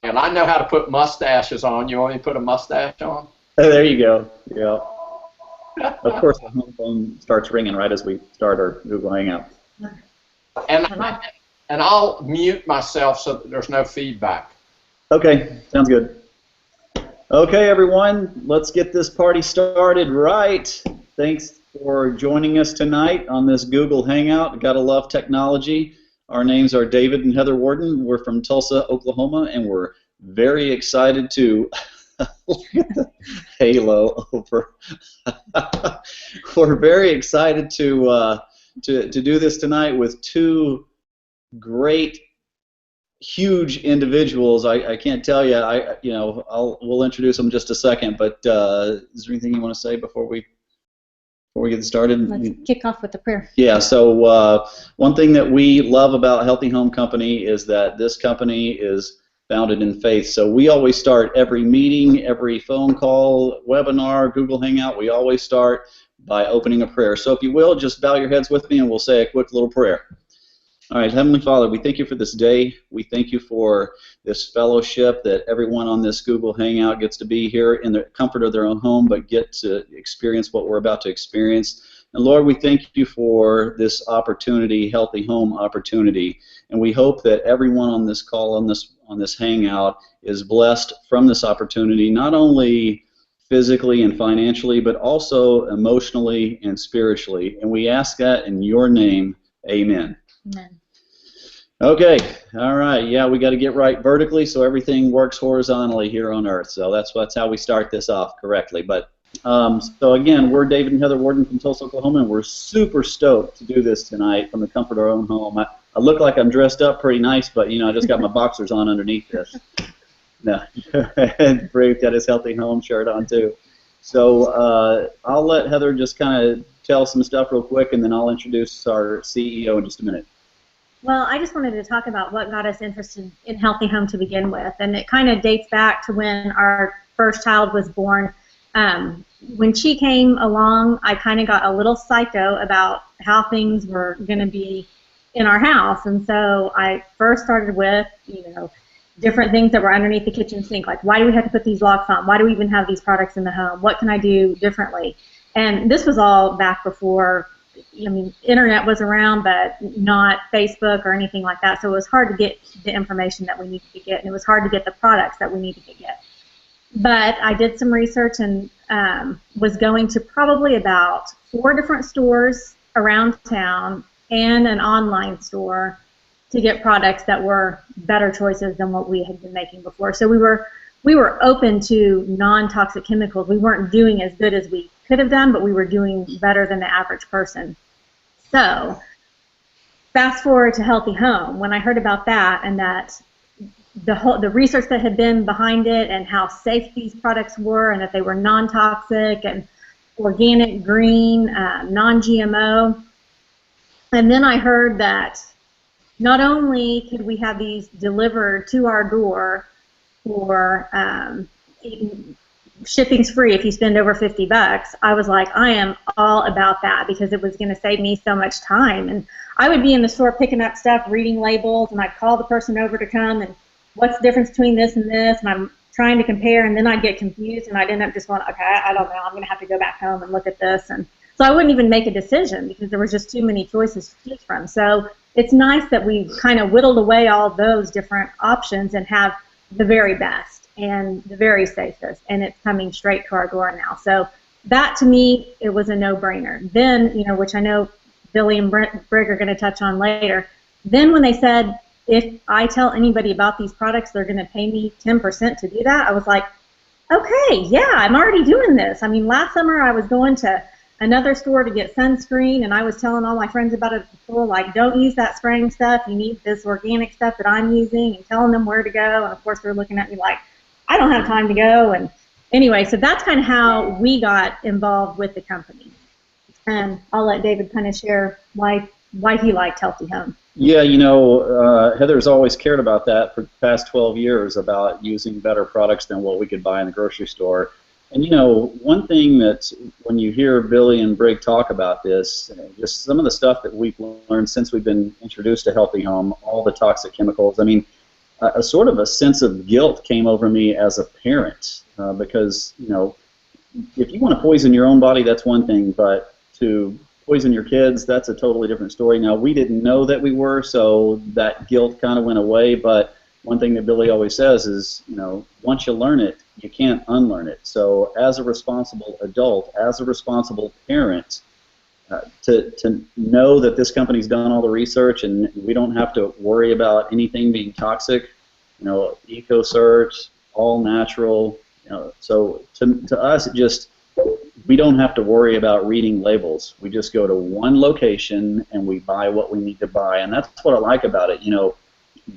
And I know how to put mustaches on. You want me to put a mustache on? There you go. Yeah. Of course, the home phone starts ringing right as we start our Google Hangout. And I'll mute myself so that there's no feedback. Okay, sounds good. Okay, everyone, let's get this party started right. Thanks for joining us tonight on this Google Hangout. Gotta love technology. Our names are David and Heather Warden. We're from Tulsa, Oklahoma, and we're very excited to look at the halo over. We're very excited to do this tonight with two great, huge individuals. I can't tell you. We'll introduce them in just a second. But is there anything you want to say before we get started? Let's kick off with the prayer. Yeah. So one thing that we love about Healthy Home Company is that this company is founded in faith. So we always start every meeting, every phone call, webinar, Google Hangout. We always start by opening a prayer. So if you will, just bow your heads with me, and we'll say a quick little prayer. All right, Heavenly Father, we thank you for this day. We thank you for this fellowship that everyone on this Google Hangout gets to be here in the comfort of their own home, but get to experience what we're about to experience. And Lord, we thank you for this opportunity, Healthy Home opportunity. And we hope that everyone on this call, on this Hangout, is blessed from this opportunity, not only physically and financially, but also emotionally and spiritually. And we ask that in your name, amen. Amen. Okay, all right, yeah, we got to get right vertically so everything works horizontally here on Earth. So that's how we start this off correctly. But so again, we're David and Heather Warden from Tulsa, Oklahoma, and we're super stoked to do this tonight from the comfort of our own home. I look like I'm dressed up pretty nice, but I just got my boxers on underneath this. No, and Brig got his Healthy Home shirt on too. So I'll let Heather just kind of tell some stuff real quick, and then I'll introduce our CEO in just a minute. Well, I just wanted to talk about what got us interested in Healthy Home to begin with, and it kind of dates back to when our first child was born. When she came along, I kind of got a little psycho about how things were going to be in our house, and so I first started with, different things that were underneath the kitchen sink, like why do we have to put these locks on? Why do we even have these products in the home? What can I do differently? And this was all back before, internet was around, but not Facebook or anything like that. So it was hard to get the information that we needed to get, and it was hard to get the products that we needed to get. But I did some research and was going to probably about 4 different stores around town and an online store to get products that were better choices than what we had been making before. So we were open to non-toxic chemicals. We weren't doing as good as we could have done, but we were doing better than the average person. So fast forward to Healthy Home. When I heard about that and that the research that had been behind it and how safe these products were and that they were non-toxic and organic, green, non-GMO, and then I heard that not only could we have these delivered to our door for shipping's free if you spend over $50, I was like, I am all about that because it was going to save me so much time. And I would be in the store picking up stuff, reading labels, and I'd call the person over to come and what's the difference between this, and I'm trying to compare, and then I'd get confused, and I'd end up just going, okay, I don't know, I'm going to have to go back home and look at this. And so I wouldn't even make a decision because there was just too many choices to choose from. So it's nice that we kind of whittled away all those different options and have the very best and the very safest, and it's coming straight to our door now. So that, to me, it was a no-brainer. Then, which I know Billy and Brig are going to touch on later, then when they said, if I tell anybody about these products, they're going to pay me 10% to do that, I was like, okay, yeah, I'm already doing this. I mean, last summer I was going to another store to get sunscreen, and I was telling all my friends about it before, like, don't use that spraying stuff, you need this organic stuff that I'm using, and telling them where to go, and of course they're looking at me like, I don't have time to go. And anyway, so that's kind of how we got involved with the company. And I'll let David kind of share why he liked Healthy Home. Yeah, Heather's always cared about that for the past 12 years, about using better products than what we could buy in the grocery store. And one thing that when you hear Billy and Brig talk about this, just some of the stuff that we've learned since we've been introduced to Healthy Home, all the toxic chemicals. I mean, a sort of a sense of guilt came over me as a parent because, you know, if you want to poison your own body, that's one thing, but to poison your kids, that's a totally different story. Now, we didn't know that we were, so that guilt kind of went away, but one thing that Billy always says is, you know, once you learn it, you can't unlearn it. So as a responsible adult, as a responsible parent, to know that this company's done all the research and we don't have to worry about anything being toxic, you know, eco-search, all natural, you know, so to us, it just, we don't have to worry about reading labels. We just go to one location and we buy what we need to buy, and that's what I like about it. You know,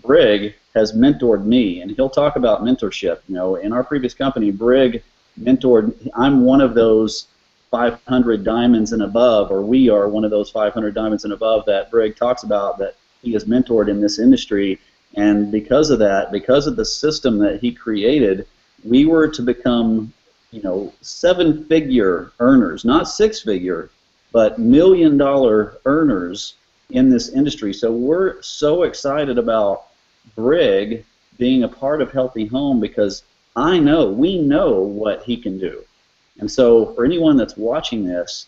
Brig has mentored me, and he'll talk about mentorship. You know, in our previous company, Brig mentored, I'm one of those 500 diamonds and above, or we are one of those 500 diamonds and above that Brig talks about that he has mentored in this industry. And because of that, because of the system that he created, we were to become, you know, 7-figure earners, not 6-figure, but $1 million earners in this industry. So we're so excited about Brig being a part of Healthy Home because we know what he can do. And so for anyone that's watching this,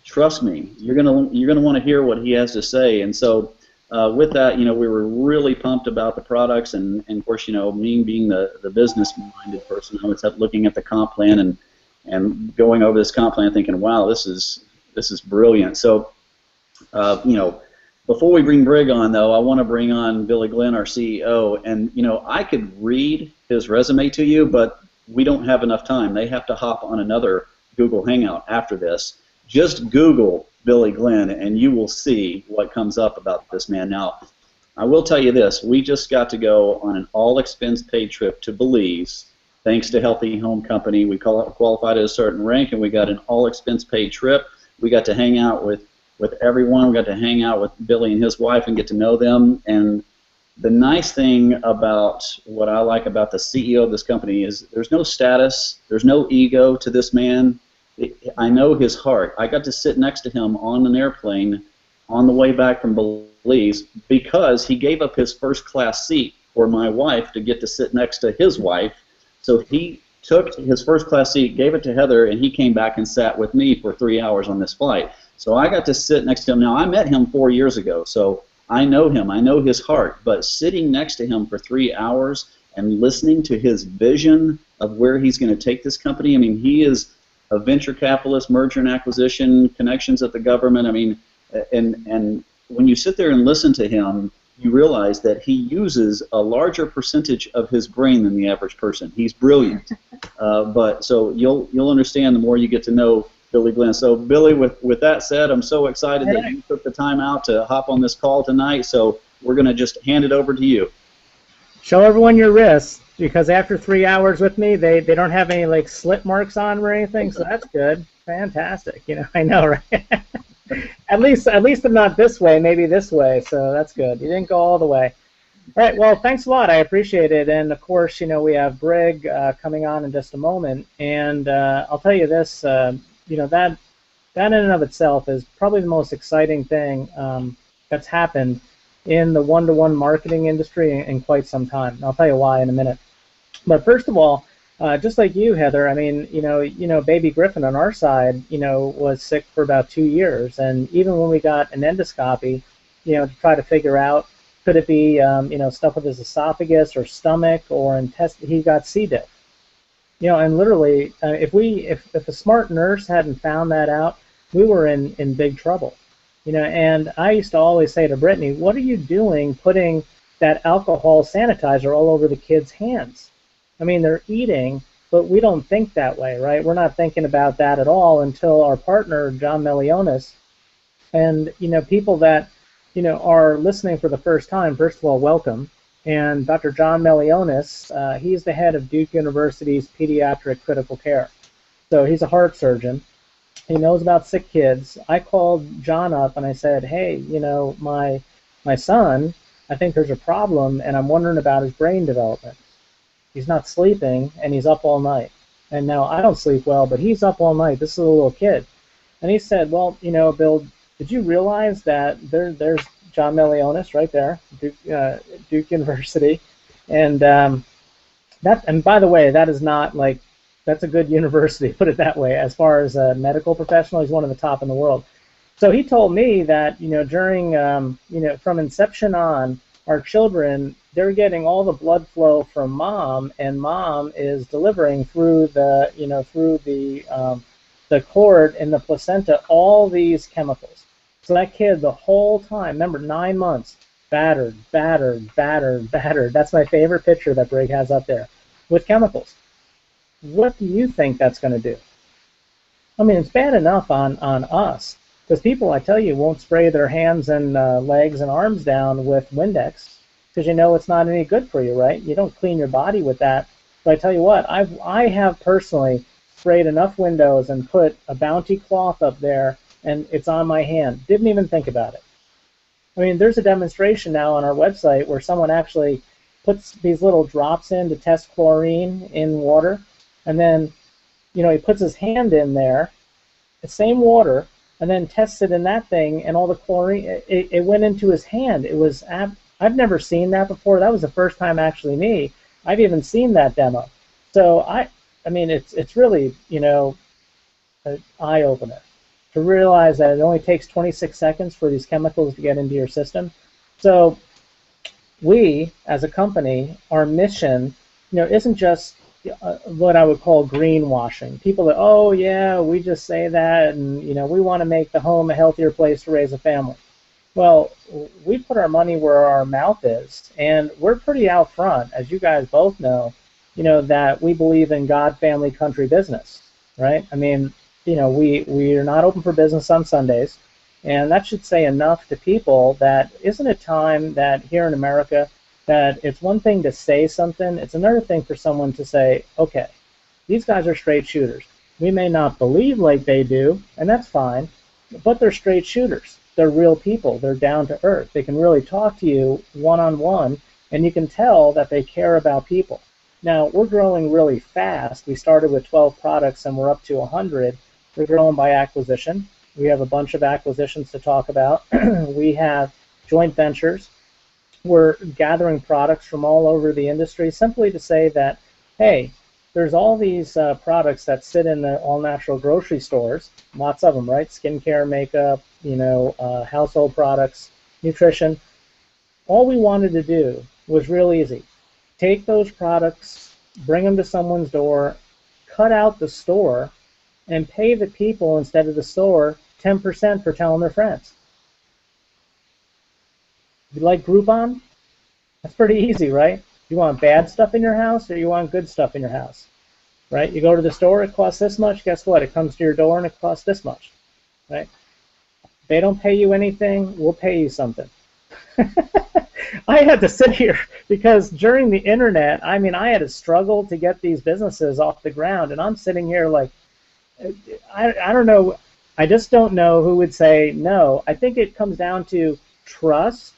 trust me, you're gonna want to hear what he has to say. And so with that, you know, we were really pumped about the products, and of course, you know, me being the business-minded person, I was looking at the comp plan and going over this comp plan, thinking, wow, this is brilliant. So, you know, before we bring Brig on, though, I want to bring on Billy Glenn, our CEO, and you know, I could read his resume to you, but we don't have enough time. They have to hop on another Google Hangout after this. Just Google Billy Glenn, and you will see what comes up about this man. Now, I will tell you this. We just got to go on an all-expense-paid trip to Belize, thanks to Healthy Home Company. We qualified at a certain rank, and we got an all-expense-paid trip. We got to hang out with everyone. We got to hang out with Billy and his wife and get to know them. And the nice thing about what I like about the CEO of this company is there's no status, there's no ego to this man. I know his heart. I got to sit next to him on an airplane on the way back from Belize because he gave up his first-class seat for my wife to get to sit next to his wife. So he took his first-class seat, gave it to Heather, and he came back and sat with me for 3 hours on this flight. So I got to sit next to him. Now, I met him 4 years ago, so I know him. I know his heart. But sitting next to him for 3 hours and listening to his vision of where he's going to take this company, I mean, he is a venture capitalist, merger and acquisition, connections at the government. I mean, and when you sit there and listen to him, you realize that he uses a larger percentage of his brain than the average person. He's brilliant. But so you'll understand the more you get to know Billy Glenn. So Billy, with that said, I'm so excited that you took the time out to hop on this call tonight. So we're going to just hand it over to you. Show everyone your wrists, because after 3 hours with me, they don't have any like slit marks on them or anything, so that's good. Fantastic. You know, I know, right? at least I'm not this way, maybe this way, so that's good. You didn't go all the way. All right, well, thanks a lot. I appreciate it. And of course, you know, we have Brig coming on in just a moment, and I'll tell you this, you know, that in and of itself is probably the most exciting thing that's happened in the one-to-one marketing industry in quite some time. And I'll tell you why in a minute. But first of all, just like you, Heather, I mean, you know, baby Griffin on our side, you know, was sick for about 2 years, and even when we got an endoscopy, you know, to try to figure out could it be, you know, stuff with his esophagus or stomach or intestine, he got C. diff. You know, and literally, if a smart nurse hadn't found that out, we were in big trouble. You know, and I used to always say to Brittany, what are you doing putting that alcohol sanitizer all over the kids' hands? I mean, they're eating, but we don't think that way, right? We're not thinking about that at all until our partner, John Melionis, and, you know, people that, you know, are listening for the first time, first of all, welcome. And Dr. John Melionis, he's the head of Duke University's Pediatric Critical Care. So he's a heart surgeon. He knows about sick kids. I called John up and I said, hey, you know, my son, I think there's a problem, and I'm wondering about his brain development. He's not sleeping, and he's up all night. And now I don't sleep well, but he's up all night. This is a little kid. And he said, well, you know, Bill, did you realize that there's John Melionis right there, Duke University, And and by the way, that is not like, that's a good university, put it that way, as far as a medical professional. He's one of the top in the world. So he told me that, during, from inception on, our children, they're getting all the blood flow from mom, and mom is delivering through the, the cord in the placenta, all these chemicals. So that kid the whole time, remember, 9 months, battered, battered, battered, battered. That's my favorite picture that Brig has up there, with chemicals. What do you think that's going to do? I mean, it's bad enough on us, because people, I tell you, won't spray their hands and legs and arms down with Windex, because it's not any good for you, right? You don't clean your body with that. But I tell you what, I have personally sprayed enough windows and put a Bounty cloth up there, and it's on my hand. Didn't even think about it. I mean, there's a demonstration now on our website where someone actually puts these little drops in to test chlorine in water, and then, he puts his hand in there, the same water, and then tests it in that thing, and all the chlorine, it went into his hand. It was, I've never seen that before. That was the first time actually I've even seen that demo. So I mean, it's really, an eye-opener to realize that it only takes 26 seconds for these chemicals to get into your system. So we, as a company, our mission, isn't just what I would call greenwashing. People that, oh yeah, we just say that, and we want to make the home a healthier place to raise a family. Well, we put our money where our mouth is, and we're pretty out front, as you guys both know, that we believe in God, family, country, business, right? I mean, we are not open for business on Sundays, and that should say enough to people that isn't it time that here in America, that it's one thing to say something, it's another thing for someone to say, okay, these guys are straight shooters. We may not believe like they do, and that's fine, but they're straight shooters. They're real people. They're down to earth. They can really talk to you one-on-one, and you can tell that they care about people. Now, we're growing really fast. We started with 12 products, and we're up to 100. We're growing by acquisition. We have a bunch of acquisitions to talk about. We have joint ventures. We're gathering products from all over the industry simply to say that, hey, there's all these products that sit in the all-natural grocery stores, lots of them, right? Skincare, makeup, household products, nutrition. All we wanted to do was real easy. Take those products, bring them to someone's door, cut out the store, and pay the people instead of the store 10% for telling their friends. You like Groupon? That's pretty easy, right? You want bad stuff in your house or you want good stuff in your house, right? You go to the store, it costs this much. Guess what? It comes to your door and it costs this much, right? They don't pay you anything, we'll pay you something. I had to sit here because during the internet, I mean, I had to struggle to get these businesses off the ground, and I'm sitting here like, I don't know, I just don't know who would say no. I think it comes down to trust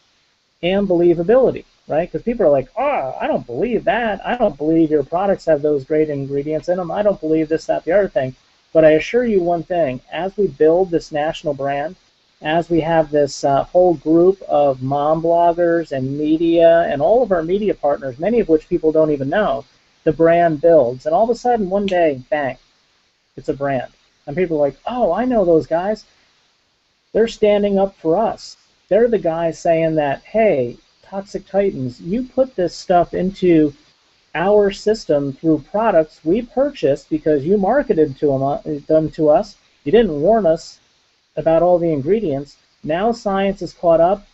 and believability, right? Because people are like, oh, I don't believe that. I don't believe your products have those great ingredients in them. I don't believe this, that, the other thing. But I assure you one thing, as we build this national brand, as we have this whole group of mom bloggers and media and all of our media partners, many of which people don't even know, the brand builds. And all of a sudden, one day, bang, it's a brand. And people are like, oh, I know those guys. They're standing up for us. They're the guys saying that, hey, Toxic Titans, you put this stuff into our system through products we purchased because you marketed them to us. You didn't warn us about all the ingredients. Now science has caught up,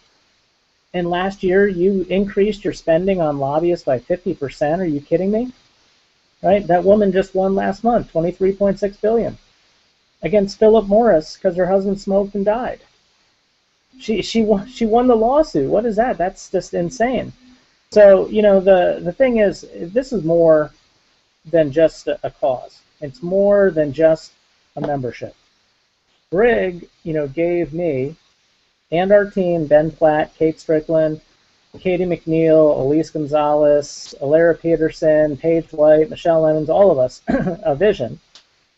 and last year you increased your spending on lobbyists by 50%. Are you kidding me? Right? That woman just won last month, $23.6 billion against Philip Morris because her husband smoked and died. She won the lawsuit. What is that? That's just insane. So, the thing is, this is more than just a cause. It's more than just a membership. Brig, gave me and our team, Ben Platt, Kate Strickland, Katie McNeil, Elise Gonzalez, Alara Peterson, Paige White, Michelle Lemons, all of us, a vision.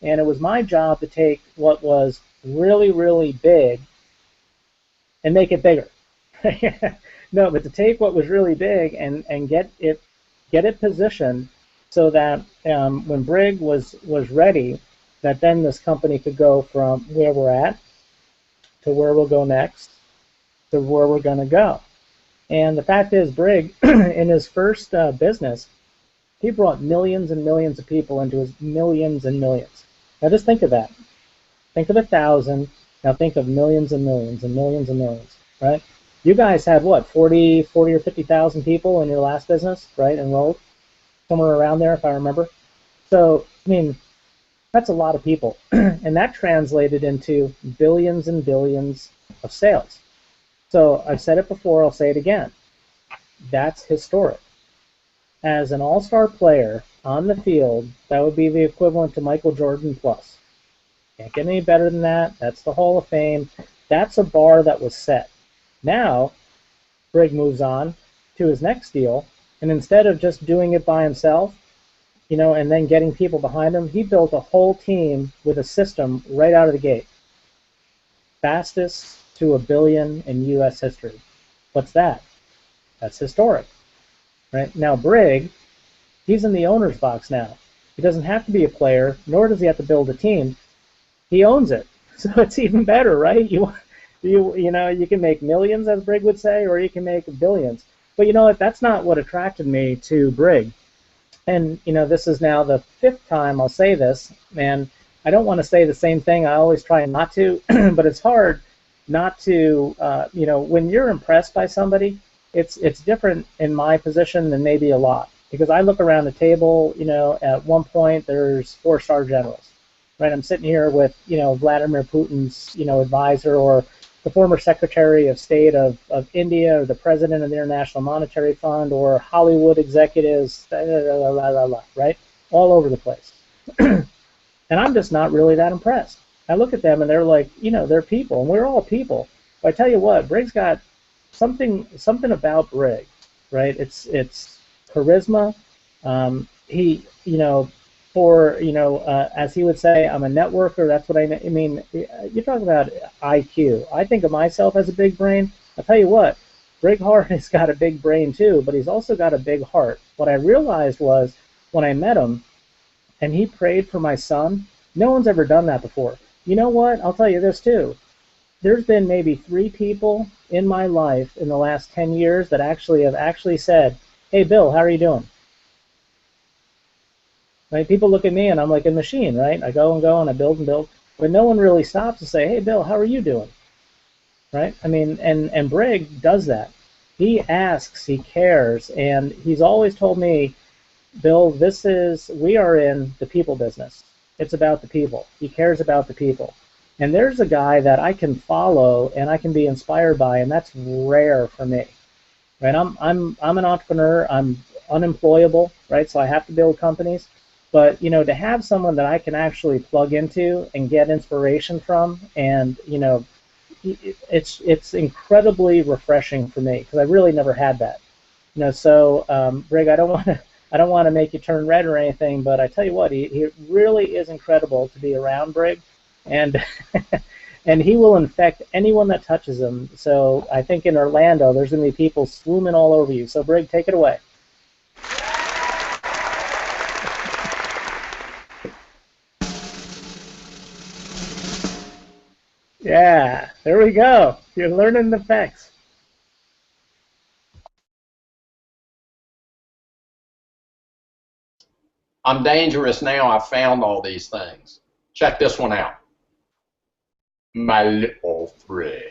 And it was my job to take what was really, really big and make it bigger. No, but to take what was really big and get it get it positioned so that when Brig was ready, that then this company could go from where we're at to where we'll go next to where we're going to go. And the fact is, Brig, in his first business, he brought millions and millions of people into his millions and millions. Now just think of that. Think of 1,000. Now think of millions and millions and millions and millions, right? You guys had what, 40 or 50,000 people in your last business, right, enrolled? Somewhere around there, if I remember. So, I mean, that's a lot of people. And that translated into billions and billions of sales. So I've said it before, I'll say it again. That's historic. As an all-star player on the field, that would be the equivalent to Michael Jordan plus. Can't get any better than that. That's the Hall of Fame. That's a bar that was set. Now, Brig moves on to his next deal, and instead of just doing it by himself, you know, and then getting people behind him, he built a whole team with a system right out of the gate. Fastest to $1 billion in U.S. history. What's that? That's historic. Right? Now Brig, he's in the owner's box now. He doesn't have to be a player, nor does he have to build a team. He owns it. So it's even better, right? You know, you can make millions, as Brig would say, or you can make billions. But you know what? That's not what attracted me to Brig. And you know, this is now the 5th time I'll say this, and I don't want to say the same thing. I always try not to, but it's hard not to. You know, when you're impressed by somebody, it's different in my position than maybe a lot, because I look around the table. You know, at one point there's 4-star generals, right? I'm sitting here with, you know, Vladimir Putin's, you know, advisor, or the former Secretary of State of India, or the President of the International Monetary Fund, or Hollywood executives, right? All over the place. And I'm just not really that impressed. I look at them and they're like, you know, they're people, and we're all people. But I tell you what, Brig's got something about Brig, right? It's charisma. He, you know, as he would say, I'm a networker. That's what I mean. You're talking about IQ. I think of myself as a big brain. I'll tell you what, Brig Hart has got a big brain too, but he's also got a big heart. What I realized was when I met him and he prayed for my son, no one's ever done that before. You know what? I'll tell you this too. There's been maybe 3 people in my life in the last 10 years that have said, hey, Bill, how are you doing? Right? People look at me and I'm like a machine, right? I go and go and I build and build, but no one really stops to say, hey, Bill, how are you doing? Right? I mean, and Brig does that. He asks, he cares, and he's always told me, Bill, we are in the people business. It's about the people. He cares about the people. And there's a guy that I can follow and I can be inspired by, and that's rare for me. Right? I'm an entrepreneur. I'm unemployable, right? So I have to build companies. But, you know, to have someone that I can actually plug into and get inspiration from, and, you know, it's incredibly refreshing for me, because I really never had that. You know, so Brig, I don't want to make you turn red or anything, but I tell you what, he really is incredible to be around, Brig, and and he will infect anyone that touches him. So I think in Orlando there's going to be people swooming all over you. So Brig, take it away. Yeah, there we go. You're learning the facts. I'm dangerous now. I found all these things. Check this one out. My little friend.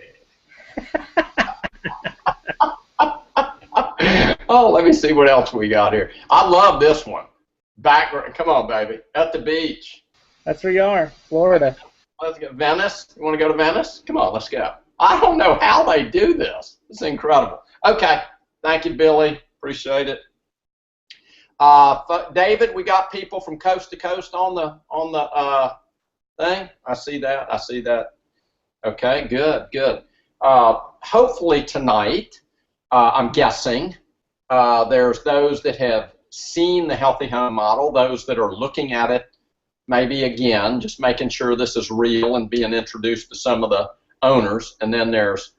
Oh, let me see what else we got here. I love this one. Come on, baby. At the beach. That's where you are, Florida. Let's go. Venice. You want to go to Venice? Come on, let's go. I don't know how they do this. It's incredible. Okay. Thank you, Billy. Appreciate it. David, we got people from coast to coast on the thing. I see that. Okay, good. Hopefully tonight, I'm guessing, there's those that have seen the Healthy Home model, those that are looking at it maybe again, just making sure this is real and being introduced to some of the owners. And then there's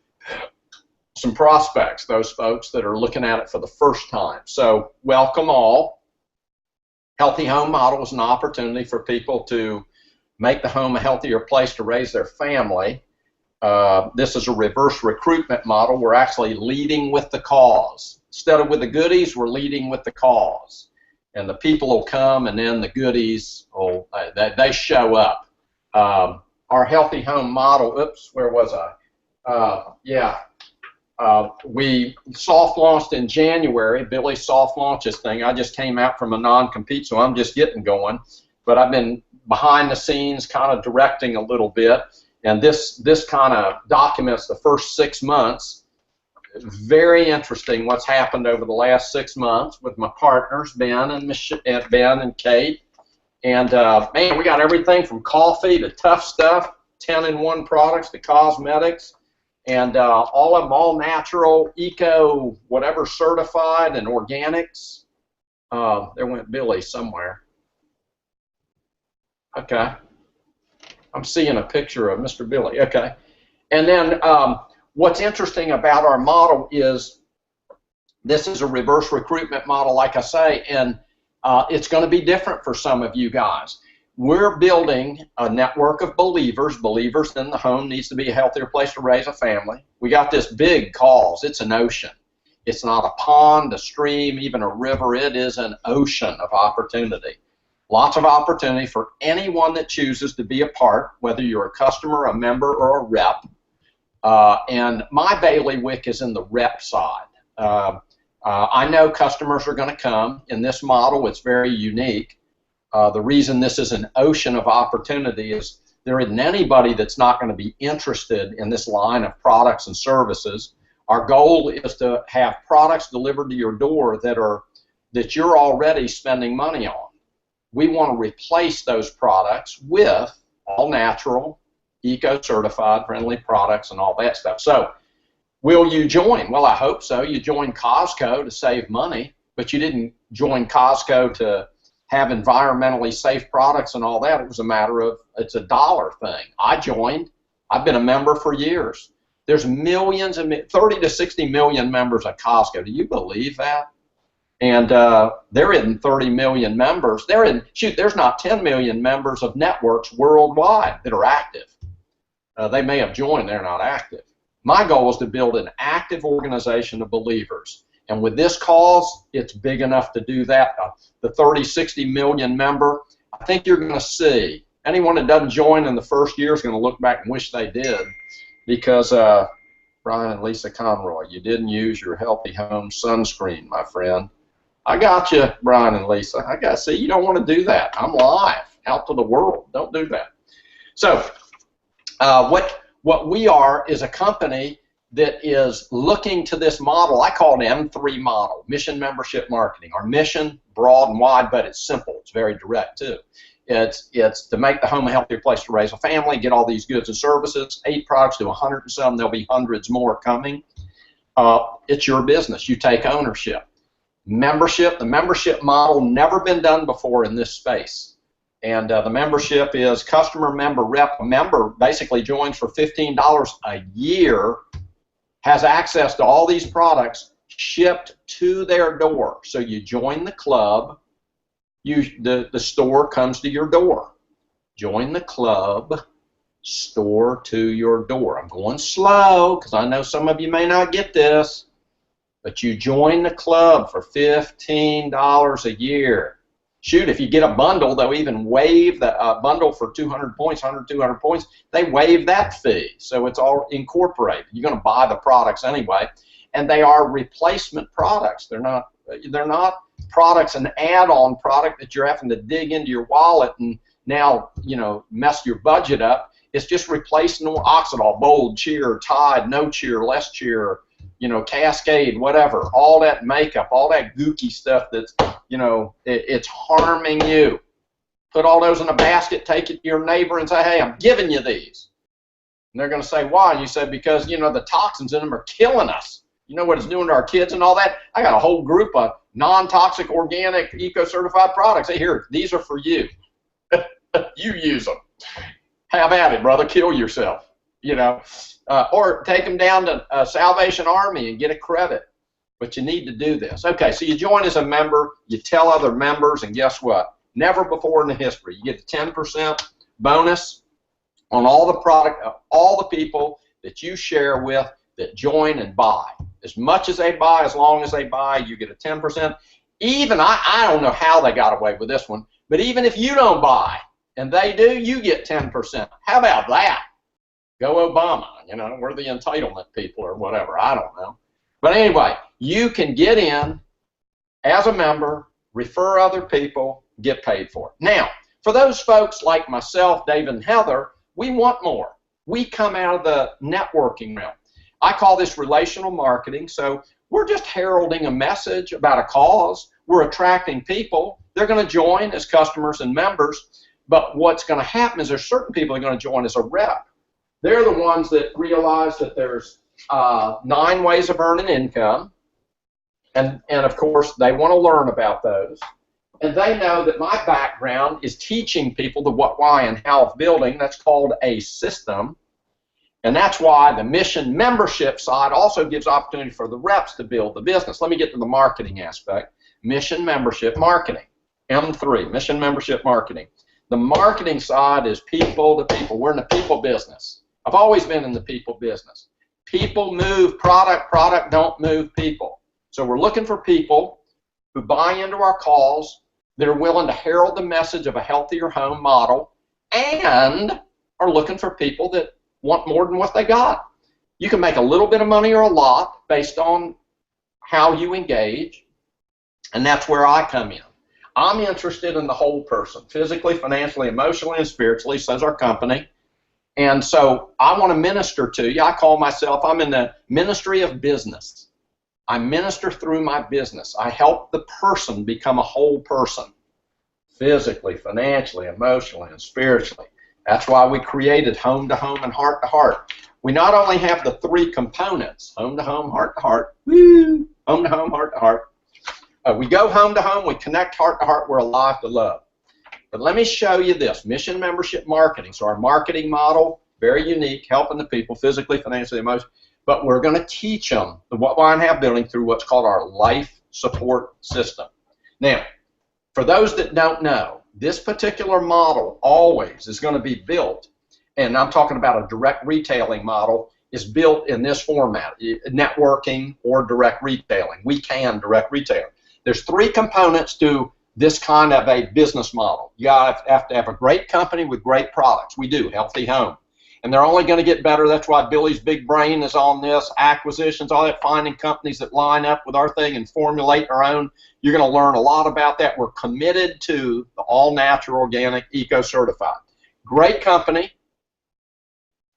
some prospects, those folks that are looking at it for the first time. So welcome all. Healthy home model is an opportunity for people to make the home a healthier place to raise their family. This is a reverse recruitment model. We're actually leading with the cause. Instead of with the goodies, we're leading with the cause. And the people will come, and then the goodies, they show up. Our healthy home model, oops, where was I? We soft launched in January. Billy soft launched this thing. I just came out from a non-compete, so I'm just getting going. But I've been behind the scenes kind of directing a little bit. And this kind of documents the first 6 months. Very interesting what's happened over the last 6 months with my partners, Ben and Kate. And, man, we got everything from coffee to tough stuff, 10-in-1 products to cosmetics, and all of them all natural, eco, whatever certified, and organics. There went Billy somewhere. Okay. I'm seeing a picture of Mr. Billy. Okay. And then what's interesting about our model is this is a reverse recruitment model, like I say, and it's going to be different for some of you guys. We're building a network of believers. Believers in the home needs to be a healthier place to raise a family. We got this big cause. It's an ocean. It's not a pond, a stream, even a river. It is an ocean of opportunity. Lots of opportunity for anyone that chooses to be a part, whether you're a customer, a member, or a rep. And my bailiwick is in the rep side. I know customers are going to come. In this model, it's very unique. The reason this is an ocean of opportunity is there isn't anybody that's not going to be interested in this line of products and services. Our goal is to have products delivered to your door that you're already spending money on. We want to replace those products with all natural, eco-certified, friendly products and all that stuff. So will you join? Well, I hope so. You joined Costco to save money, but you didn't join Costco to have environmentally safe products and all that. It was a matter of, it's a dollar thing. I joined. I've been a member for years. There's millions, 30 to 60 million members at Costco. Do you believe that? And there isn't 30 million members. There's not 10 million members of networks worldwide that are active. They may have joined, they're not active. My goal is to build an active organization of believers. And with this cause, it's big enough to do that. The 30, 60 million member, I think you're going to see. Anyone that doesn't join in the first year is going to look back and wish they did. Because, Brian and Lisa Conroy, you didn't use your Healthy Home sunscreen, my friend. I got you, Brian and Lisa. I got to see, you don't want to do that. I'm live, out to the world. Don't do that. So, what we are is a company that is looking to this model. I call it M3 model, mission, membership, marketing. Our mission, broad and wide, but it's simple. It's very direct, too. It's to make the home a healthier place to raise a family, get all these goods and services, 8 products to 100 and some. There'll be hundreds more coming. It's your business. You take ownership. Membership, the membership model, never been done before in this space. And the membership is customer, member, rep. A member basically joins for $15 a year, has access to all these products shipped to their door. So you join the club, the store comes to your door. Join the club, store to your door. I'm going slow because I know some of you may not get this, but you join the club for $15 a year. Shoot, if you get a bundle, they'll even waive the bundle for 200 points, 100, 200 points. They waive that fee, so it's all incorporated. You're going to buy the products anyway, and they are replacement products. They're not products, an add-on product that you're having to dig into your wallet and now, mess your budget up. It's just replacing Oxidol, Bold, Cheer, Tide, No Cheer, Less Cheer, Cascade, whatever, all that makeup, all that gooky stuff that's, it's harming you. Put all those in a basket, take it to your neighbor and say, hey, I'm giving you these. And they're going to say, why? And you say, because, the toxins in them are killing us. You know what it's doing to our kids and all that? I got a whole group of non-toxic, organic, eco-certified products. Hey, here, these are for you. You use them. Have at it, brother. Kill yourself. you know, or take them down to Salvation Army and get a credit. But you need to do this. Okay, so you join as a member, you tell other members, and guess what? Never before in the history, you get a 10% bonus on all the product, all the people that you share with that join and buy. As much as they buy, as long as they buy, you get a 10%. Even, I don't know how they got away with this one, but even if you don't buy and they do, you get 10%. How about that? Go Obama. You know, we're the entitlement people or whatever. I don't know. But anyway, you can get in as a member, refer other people, get paid for it. Now, for those folks like myself, David, and Heather, we want more. We come out of the networking realm. I call this relational marketing. So we're just heralding a message about a cause. We're attracting people. They're going to join as customers and members. But what's going to happen is there's certain people that are going to join as a rep. They're the ones that realize that there's 9 ways of earning income. And of course, they want to learn about those. And they know that my background is teaching people the what, why, and how of building. That's called a system. And that's why the mission membership side also gives opportunity for the reps to build the business. Let me get to the marketing aspect. Mission membership marketing. M3, mission membership marketing. The marketing side is people to people. We're in the people business. I've always been in the people business. People move product, product don't move people. So we're looking for people who buy into our calls, that are willing to herald the message of a healthier home model, and are looking for people that want more than what they got. You can make a little bit of money or a lot based on how you engage, and that's where I come in. I'm interested in the whole person, physically, financially, emotionally, and spiritually, says our company. And so I want to minister to you. I call myself, I'm in the ministry of business. I minister through my business. I help the person become a whole person, physically, financially, emotionally, and spiritually. That's why we created home to home and heart to heart. We not only have the 3 components, home to home, heart to heart, woo, home to home, heart to heart. We go home to home, we connect heart to heart, we're alive to love. But let me show you this, mission membership marketing. So our marketing model, very unique, helping the people physically, financially, emotionally. But we're going to teach them the what, why, and how building through what's called our life support system. Now, for those that don't know, this particular model always is going to be built, and I'm talking about a direct retailing model, is built in this format, networking or direct retailing. We can direct retail. There's 3 components to this kind of a business model. You have to have a great company with great products. We do, Healthy Home. And they're only going to get better. That's why Billy's big brain is on this, acquisitions, all that, finding companies that line up with our thing and formulate our own. You're going to learn a lot about that. We're committed to the all-natural, organic, eco-certified. Great company,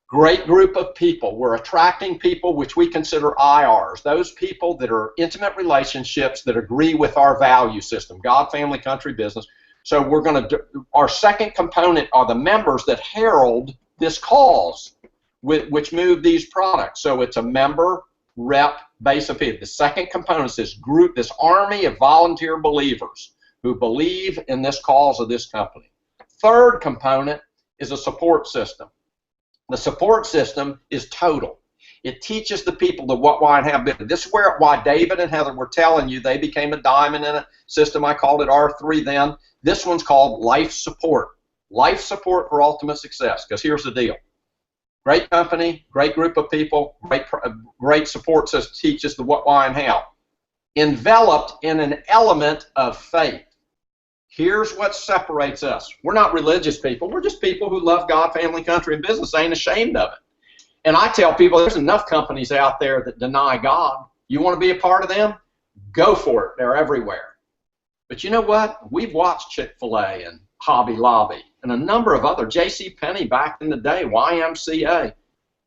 great group of people. We're attracting people which we consider IRs, those people that are intimate relationships that agree with our value system, God, family, country, business. So we're going to do, our second component are the members that herald this cause, which move these products. So it's a member, rep, base of people. The second component is this group, this army of volunteer believers who believe in this cause of this company. Third component is a support system. The support system is total. It teaches the people the what, why, and how building. This is why David and Heather were telling you they became a diamond in a system. I called it R3 then. This one's called life support. Life support for ultimate success, because here's the deal. Great company, great group of people, great support system teaches the what, why, and how. Enveloped in an element of faith. Here's what separates us. We're not religious people. We're just people who love God, family, country, and business, ain't ashamed of it. And I tell people there's enough companies out there that deny God. You want to be a part of them? Go for it. They're everywhere. But you know what? We've watched Chick-fil-A and Hobby Lobby and a number of other, J.C. Penney back in the day, YMCA.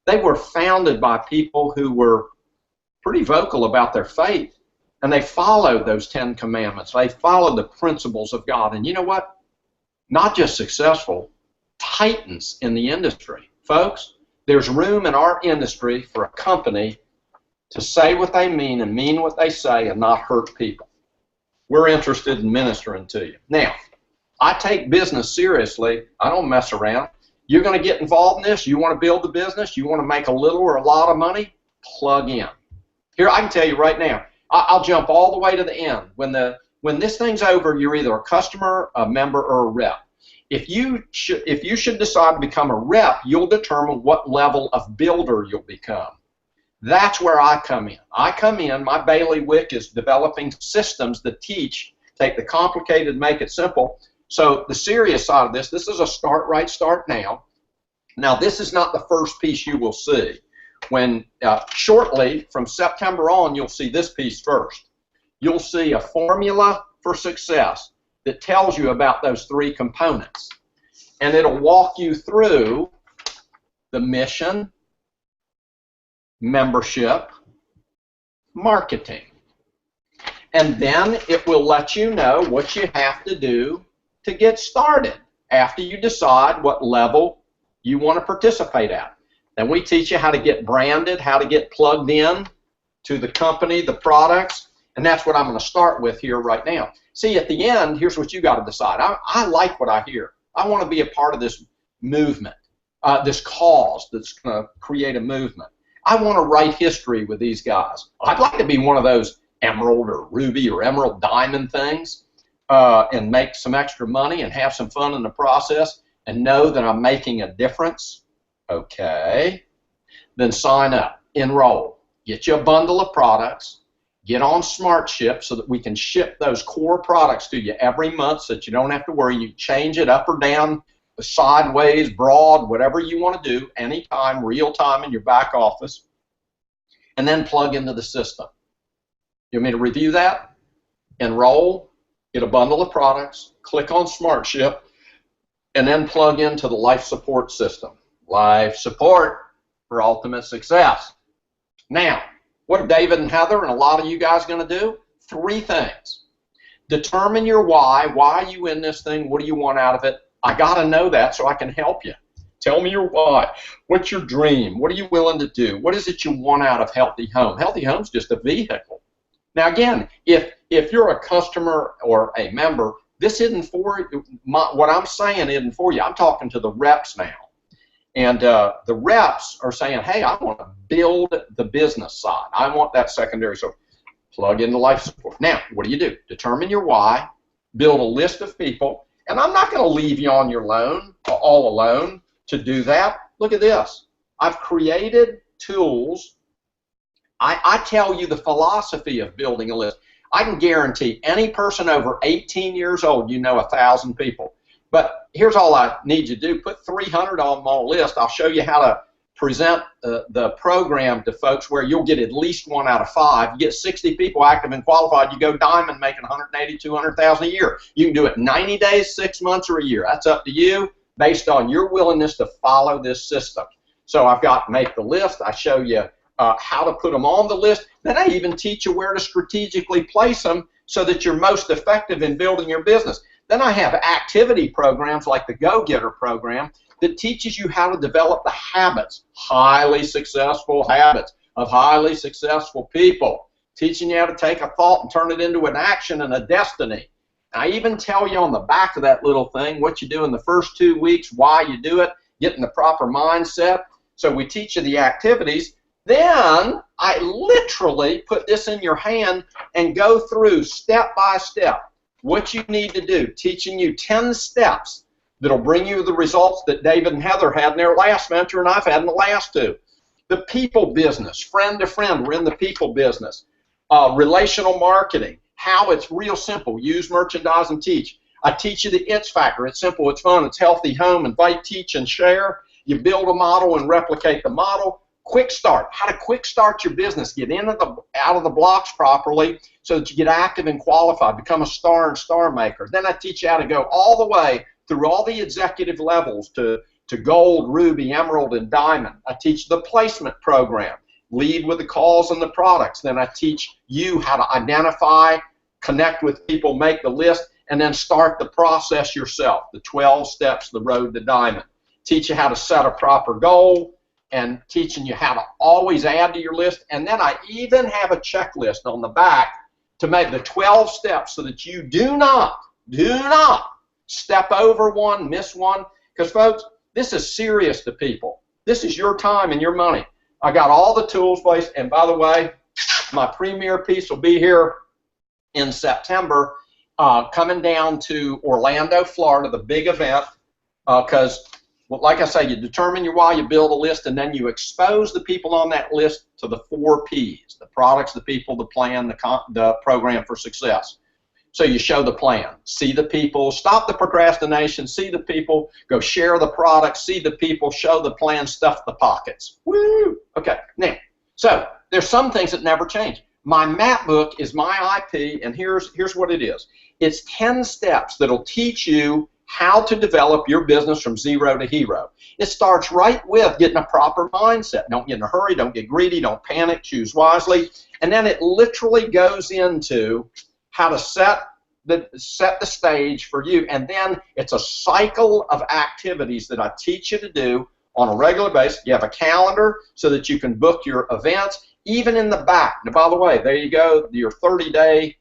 They were founded by people who were pretty vocal about their faith, and they followed those 10 commandments. They followed the principles of God. And you know what? Not just successful, titans in the industry. Folks, there's room in our industry for a company to say what they mean and mean what they say and not hurt people. We're interested in ministering to you. Now, I take business seriously. I don't mess around. You're going to get involved in this. You want to build the business. You want to make a little or a lot of money. Plug in. Here, I can tell you right now. I'll jump all the way to the end. When this thing's over, you're either a customer, a member, or a rep. If you should decide to become a rep, you'll determine what level of builder you'll become. That's where I come in. My bailiwick is developing systems that take the complicated, make it simple. So the serious side of this is a start right, start now. Now, this is not the first piece you will see. When shortly, from September on, you'll see this piece first. You'll see a formula for success that tells you about those 3 components. And it'll walk you through the mission, membership, marketing. And then it will let you know what you have to do to get started after you decide what level you want to participate at. Then we teach you how to get branded, how to get plugged in to the company, the products, and that's what I'm going to start with here right now. See, at the end, here's what you got to decide. I like what I hear. I want to be a part of this movement, this cause that's going to create a movement. I want to write history with these guys. I'd like to be one of those emerald or ruby or emerald diamond things and make some extra money and have some fun in the process and know that I'm making a difference. Okay. Then sign up, enroll, get you a bundle of products, get on Smart Ship so that we can ship those core products to you every month so that you don't have to worry. You change it up or down, sideways, broad, whatever you want to do, anytime, real time in your back office, and then plug into the system. You want me to review that? Enroll, get a bundle of products, click on Smart Ship, and then plug into the life support system. Life support for ultimate success. Now, what are David and Heather and a lot of you guys going to do? 3 things. Determine your why. Why are you in this thing? What do you want out of it? I got to know that so I can help you. Tell me your why. What's your dream? What are you willing to do? What is it you want out of Healthy Home? Healthy Home's just a vehicle. Now, again, if you're a customer or a member, this isn't for you. What I'm saying isn't for you. I'm talking to the reps now. And the reps are saying, hey, I want to build the business side. I want that secondary. So plug into life support. Now, what do? Determine your why, build a list of people, and I'm not going to leave you on your own, all alone, to do that. Look at this. I've created tools. I tell you the philosophy of building a list. I can guarantee any person over 18 years old, you know 1,000 people. But here's all I need you to do. Put 300 on my list. I'll show you how to present the program to folks where you'll get at least 1 out of 5. You get 60 people active and qualified, you go diamond making 180, 200,000 a year. You can do it 90 days, 6 months, or a year. That's up to you based on your willingness to follow this system. So I've got make the list. I show you how to put them on the list. Then I even teach you where to strategically place them so that you're most effective in building your business. Then I have activity programs like the Go-Getter program that teaches you how to develop the habits, highly successful habits of highly successful people, teaching you how to take a thought and turn it into an action and a destiny. I even tell you on the back of that little thing what you do in the first 2 weeks, why you do it, getting the proper mindset. So we teach you the activities. Then I literally put this in your hand and go through step by step what you need to do, teaching you 10 steps that'll bring you the results that David and Heather had in their last venture and I've had in the last 2. The people business, friend to friend, we're in the people business. Relational marketing, how it's real simple, use, merchandise, and teach. I teach you the it's factor. It's simple, it's fun, it's healthy home, invite, teach, and share. You build a model and replicate the model. Quick start, how to quick start your business, get out of the blocks properly so that you get active and qualified, become a star and star maker. Then I teach you how to go all the way through all the executive levels to gold, ruby, emerald, and diamond. I teach the placement program, lead with the calls and the products. Then I teach you how to identify, connect with people, make the list, and then start the process yourself, the 12 steps, the road to diamond. Teach you how to set a proper goal, and teaching you how to always add to your list. And then I even have a checklist on the back to make the 12 steps so that you do not step over one, miss one. Because, folks, This is serious to people. This is your time and your money. I got all the tools placed, and by the way, my premier piece will be here in September, coming down to Orlando, Florida, the big event, because, well, like I say, you determine your why, you build a list, and then you expose the people on that list to the 4 Ps, the products, the people, the plan, the program for success. So you show the plan, see the people, stop the procrastination, see the people, go share the product, see the people, show the plan, stuff the pockets. Woo! Okay, now, so there's some things that never change. My map book is my IP, and here's what it is. It's 10 steps that'll teach you how to develop your business from zero to hero. It starts right with getting a proper mindset. Don't get in a hurry, don't get greedy, don't panic, choose wisely. And then it literally goes into how to set the stage for you. And then it's a cycle of activities that I teach you to do on a regular basis. You have a calendar so that you can book your events, even in the back. Now, by the way, there you go, your 30-day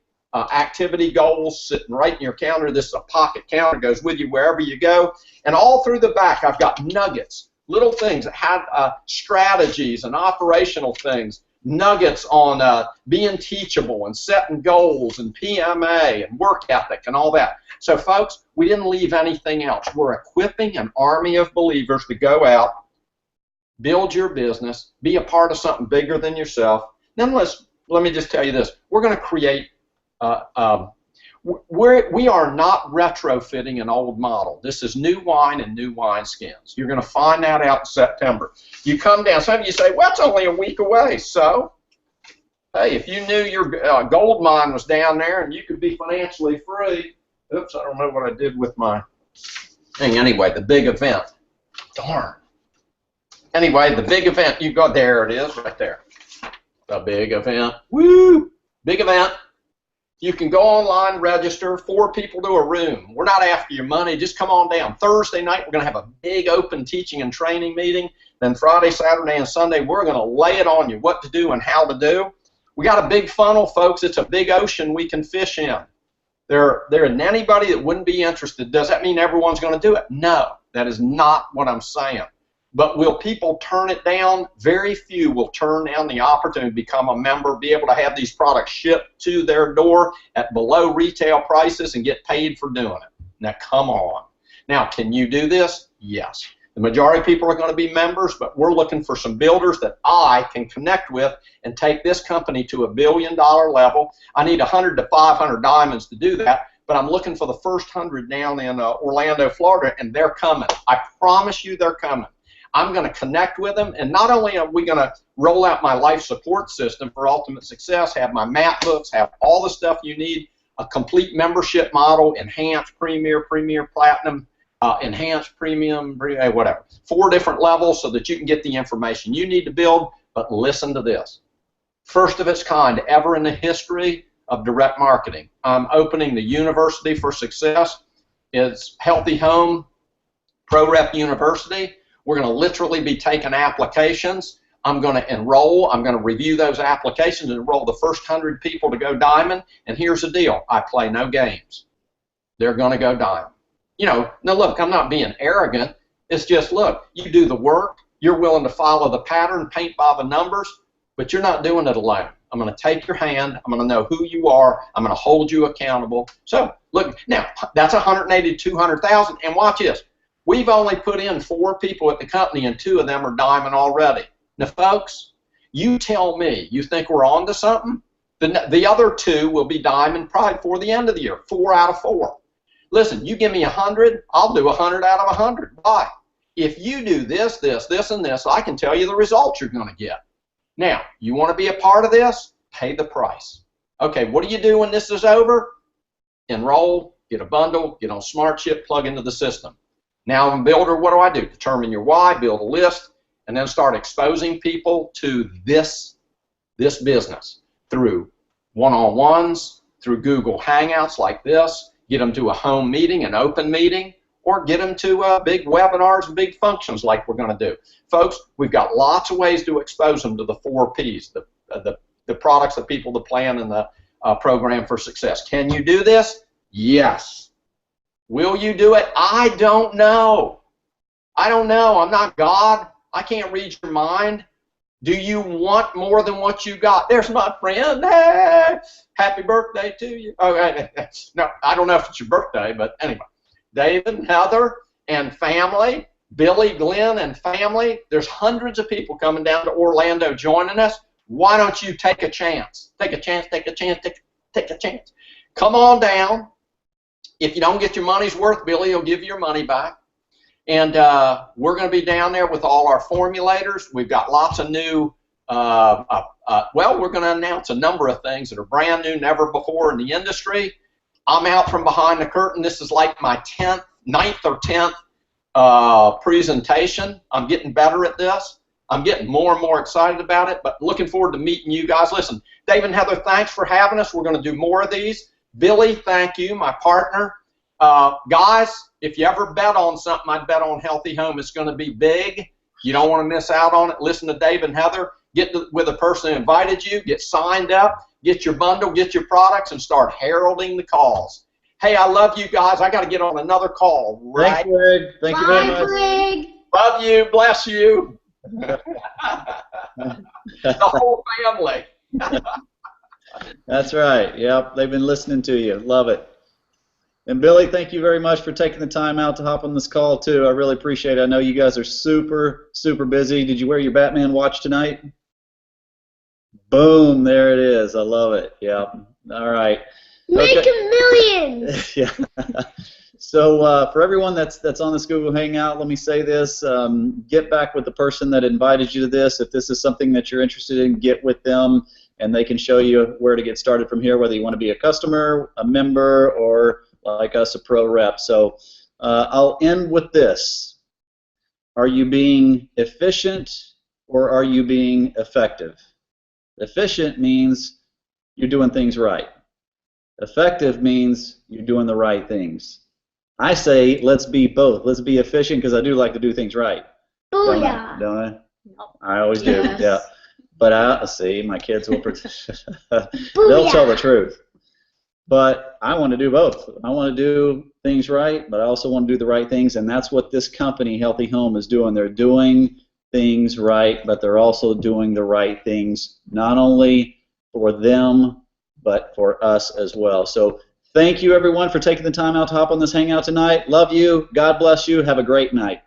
activity goals sitting right in your calendar. This is a pocket calendar, goes with you wherever you go. And all through the back, I've got nuggets, little things that have strategies and operational things, nuggets on being teachable and setting goals and PMA and work ethic and all that. So, folks, we didn't leave anything else. We're equipping an army of believers to go out, build your business, be a part of something bigger than yourself. Then let me just tell you this. We're going to create we are not retrofitting an old model. This is new wine and new wineskins. You're going to find that out in September. You come down, some of you say, well, it's only a week away. So, hey, if you knew your gold mine was down there and you could be financially free, oops, I don't know what I did with my thing. Anyway, the big event. Darn. Anyway, the big event, you go, there it is right there. The big event. Woo! Big event. You can go online, register, 4 people to a room. We're not after your money. Just come on down. Thursday night, we're going to have a big open teaching and training meeting. Then Friday, Saturday, and Sunday, we're going to lay it on you, what to do and how to do. We got a big funnel, folks. It's a big ocean we can fish in. There isn't anybody that wouldn't be interested. Does that mean everyone's going to do it? No, that is not what I'm saying. But will people turn it down? Very few will turn down the opportunity to become a member, be able to have these products shipped to their door at below retail prices and get paid for doing it. Now, come on. Now, can you do this? Yes. The majority of people are going to be members, but we're looking for some builders that I can connect with and take this company to a $1 billion level. I need 100 to 500 diamonds to do that, but I'm looking for the first 100 down in Orlando, Florida, and they're coming. I promise you they're coming. I'm going to connect with them, and not only are we going to roll out my life support system for ultimate success, have my map books, have all the stuff you need, a complete membership model, enhanced, premier, premier, platinum, enhanced, premium, whatever. 4 different levels so that you can get the information you need to build, but listen to this. First of its kind ever in the history of direct marketing. I'm opening the University for Success. It's Healthy Home Pro Rep University. We're going to literally be taking applications. I'm going to enroll. I'm going to review those applications and enroll the first 100 people to go diamond. And here's the deal. I play no games. They're going to go diamond. You know, now look, I'm not being arrogant. It's just, look, you do the work. You're willing to follow the pattern, paint by the numbers, but you're not doing it alone. I'm going to take your hand. I'm going to know who you are. I'm going to hold you accountable. So, look, now, that's 180 to 200,000. And watch this. We've only put in 4 people at the company, and 2 of them are diamond already. Now, folks, you tell me, you think we're on to something? The other 2 will be diamond probably before the end of the year, 4 out of 4. Listen, you give me 100, I'll do 100 out of 100. Why? If you do this, this, this, and this, I can tell you the results you're going to get. Now, you want to be a part of this? Pay the price. Okay, what do you do when this is over? Enroll, get a bundle, get on SmartShip, plug into the system. Now, I'm a builder, what do? Determine your why, build a list, and then start exposing people to this business through one-on-ones, through Google Hangouts like this, get them to a home meeting, an open meeting, or get them to big webinars and big functions like we're going to do. Folks, we've got lots of ways to expose them to the 4 Ps, the products, the people, the plan, and the program for success. Can you do this? Yes. Will you do it? I don't know. I don't know. I'm not God. I can't read your mind. Do you want more than what you got? There's my friend. Hey, happy birthday to you. Oh, no, I don't know if it's your birthday, but anyway. David, Heather, and family. Billy, Glenn, and family. There's hundreds of people coming down to Orlando joining us. Why don't you take a chance? Take a chance, take a chance, take a chance. Come on down. If you don't get your money's worth, Billy will give you your money back. And we're going to be down there with all our formulators. We've got lots of new, well, we're going to announce a number of things that are brand new, never before in the industry. I'm out from behind the curtain. This is like my 9th or 10th presentation. I'm getting better at this. I'm getting more and more excited about it, but looking forward to meeting you guys. Listen, Dave and Heather, thanks for having us. We're going to do more of these. Billy, thank you, my partner. Guys, if you ever bet on something, I'd bet on Healthy Home. It's going to be big. You don't want to miss out on it. Listen to Dave and Heather. Get with the person who invited you. Get signed up. Get your bundle. Get your products, and start heralding the calls. Hey, I love you guys. I got to get on another call. Right? Thanks, Brig. Thank you very much. Brig. Love you. Bless you. The whole family. That's right. Yep, they've been listening to you. Love it. And Billy, thank you very much for taking the time out to hop on this call too. I really appreciate it. I know you guys are super, super busy. Did you wear your Batman watch tonight? Boom, there it is. I love it. Yeah. All right. Making millions. Yeah. So for everyone that's on this Google Hangout, let me say this. Get back with the person that invited you to this. If this is something that you're interested in, get with them, and they can show you where to get started from here, whether you want to be a customer, a member, or like us, a pro rep. So I'll end with this. Are you being efficient or are you being effective? Efficient means you're doing things right. Effective means you're doing the right things. I say let's be both. Let's be efficient because I do like to do things right. Booyah. Don't I? I always do, Yes. yeah. But I see, my kids will they'll tell the truth. But I want to do both. I want to do things right, but I also want to do the right things, and that's what this company, Healthy Home, is doing. They're doing things right, but they're also doing the right things, not only for them, but for us as well. So thank you, everyone, for taking the time out to hop on this Hangout tonight. Love you. God bless you. Have a great night.